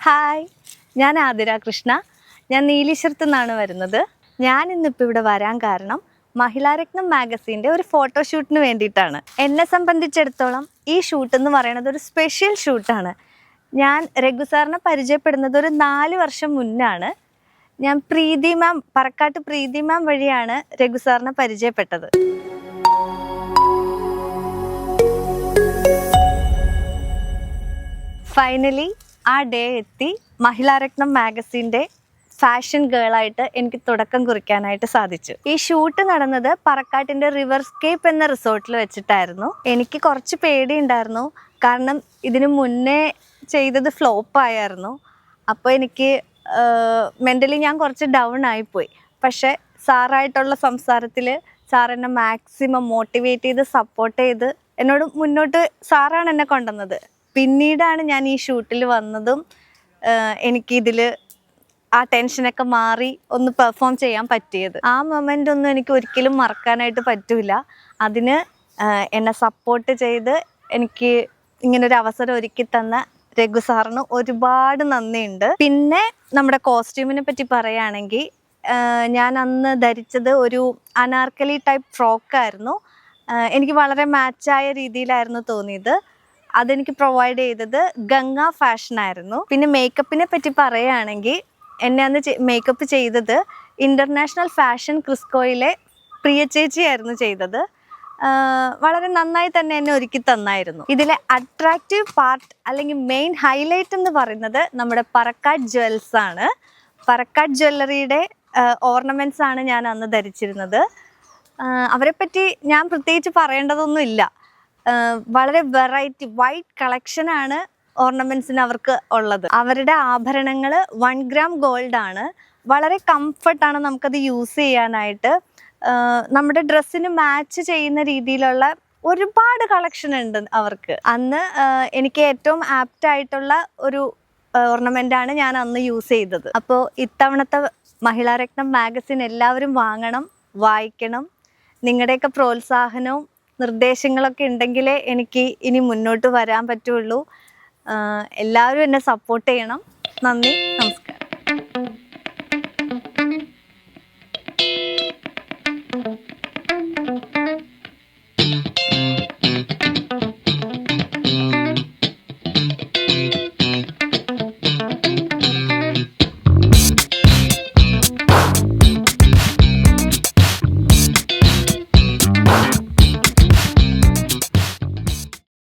Hi, ഞാൻ ആതിര കൃഷ്ണ. ഞാൻ നീലീശ്വരത്തു നിന്നാണ് വരുന്നത്. ഞാൻ ഇന്നിപ്പോൾ ഇവിടെ വരാൻ കാരണം മഹിളാരത്നം മാഗസീൻ്റെ ഒരു ഫോട്ടോഷൂട്ടിന് വേണ്ടിയിട്ടാണ്. എന്നെ സംബന്ധിച്ചിടത്തോളം ഈ ഷൂട്ട് എന്ന് പറയുന്നത് ഒരു സ്പെഷ്യൽ ഷൂട്ടാണ്. ഞാൻ രഘു സാറിനെ പരിചയപ്പെടുന്നത് ഒരു 4 വർഷം മുന്നാണ്. ഞാൻ പ്രീതി മാം, പറക്കാട്ട് പ്രീതി മാം വഴിയാണ് രഘു സാറിനെ പരിചയപ്പെട്ടത്. ഫൈനലി ആ ഡേ എത്തി. മഹിളാരത്നം മാഗസീൻ്റെ ഫാഷൻ ഗേളായിട്ട് എനിക്ക് തുടക്കം കുറിക്കാനായിട്ട് സാധിച്ചു. ഈ ഷൂട്ട് നടന്നത് പറക്കാട്ടിൻ്റെ റിവർസ്കേപ്പ് എന്ന റിസോർട്ടിൽ വെച്ചിട്ടായിരുന്നു. എനിക്ക് കുറച്ച് പേടിയുണ്ടായിരുന്നു, കാരണം ഇതിനു മുന്നേ ചെയ്തത് ഫ്ലോപ്പായിരുന്നു. അപ്പോൾ എനിക്ക് മെൻ്റലി ഞാൻ കുറച്ച് ഡൗൺ ആയിപ്പോയി. പക്ഷേ സാറായിട്ടുള്ള സംസാരത്തിൽ സാർ എന്നെ മാക്സിമം മോട്ടിവേറ്റ് ചെയ്ത് സപ്പോർട്ട് ചെയ്ത് എന്നോട് മുന്നോട്ട് സാറാണ് എന്നെ കൊണ്ടുവന്നത്. പിന്നീടാണ് ഞാൻ ഈ ഷൂട്ടിൽ വന്നതും എനിക്കിതിൽ ആ ടെൻഷനൊക്കെ മാറി ഒന്ന് പെർഫോം ചെയ്യാൻ പറ്റിയത്. ആ മൊമെൻ്റ് ഒന്നും എനിക്ക് ഒരിക്കലും മറക്കാനായിട്ട് പറ്റില്ല. അതിന് എന്നെ സപ്പോർട്ട് ചെയ്ത് എനിക്ക് ഇങ്ങനൊരു അവസരം ഒരുക്കി തന്ന രഘു സാറിന് ഒരുപാട് നന്ദിയുണ്ട്. പിന്നെ നമ്മുടെ കോസ്റ്റ്യൂമിനെ പറ്റി പറയുകയാണെങ്കിൽ, ഞാൻ അന്ന് ധരിച്ചത് ഒരു അനാർക്കലി ടൈപ്പ് ഫ്രോക്കായിരുന്നു. എനിക്ക് വളരെ മാച്ചായ രീതിയിലായിരുന്നു തോന്നിയത്. അതെനിക്ക് പ്രൊവൈഡ് ചെയ്തത് ഗംഗ ഫാഷനായിരുന്നു. പിന്നെ മേക്കപ്പിനെ പറ്റി പറയുകയാണെങ്കിൽ, എന്നെ അന്ന് മേക്കപ്പ് ചെയ്തത് ഇൻ്റർനാഷണൽ ഫാഷൻ ക്രിസ്കോയിലെ പ്രിയ ചേച്ചിയായിരുന്നു ചെയ്തത്. വളരെ നന്നായി തന്നെ എന്നെ ഒരുക്കി തന്നായിരുന്നു. ഇതിലെ അട്രാക്റ്റീവ് പാർട്ട് അല്ലെങ്കിൽ മെയിൻ ഹൈലൈറ്റ് എന്ന് പറയുന്നത് നമ്മുടെ പറക്കാട്ട് ജ്വൽസ് ആണ്. പറക്കാട്ട് ജ്വല്ലറിയുടെ ഓർണമെൻറ്റ്സ് ആണ് ഞാൻ അന്ന് ധരിച്ചിരുന്നത്. അവരെപ്പറ്റി ഞാൻ പ്രത്യേകിച്ച് പറയേണ്ടതൊന്നുമില്ല. വളരെ വെറൈറ്റി വൈറ്റ് കളക്ഷനാണ് ഓർണമെൻറ്റ്സിന് അവർക്ക് ഉള്ളത്. അവരുടെ ആഭരണങ്ങൾ 1 gram ഗോൾഡാണ്. വളരെ കംഫർട്ടാണ് നമുക്കത് യൂസ് ചെയ്യാനായിട്ട്. നമ്മുടെ ഡ്രസ്സിന് മാച്ച് ചെയ്യുന്ന രീതിയിലുള്ള ഒരുപാട് കളക്ഷൻ ഉണ്ട് അവർക്ക്. അന്ന് എനിക്ക് ഏറ്റവും ആപ്റ്റായിട്ടുള്ള ഒരു ഓർണമെൻ്റാണ് ഞാൻ അന്ന് യൂസ് ചെയ്തത്. അപ്പോൾ ഇത്തവണത്തെ മഹിളാരത്നം മാഗസിൻ എല്ലാവരും വാങ്ങണം, വായിക്കണം. നിങ്ങളുടെയൊക്കെ പ്രോത്സാഹനവും നിർദ്ദേശങ്ങളൊക്കെ ഉണ്ടെങ്കിലേ എനിക്ക് ഇനി മുന്നോട്ട് വരാൻ പറ്റുള്ളൂ. എല്ലാവരും എന്നെ സപ്പോർട്ട് ചെയ്യണം. നന്ദി.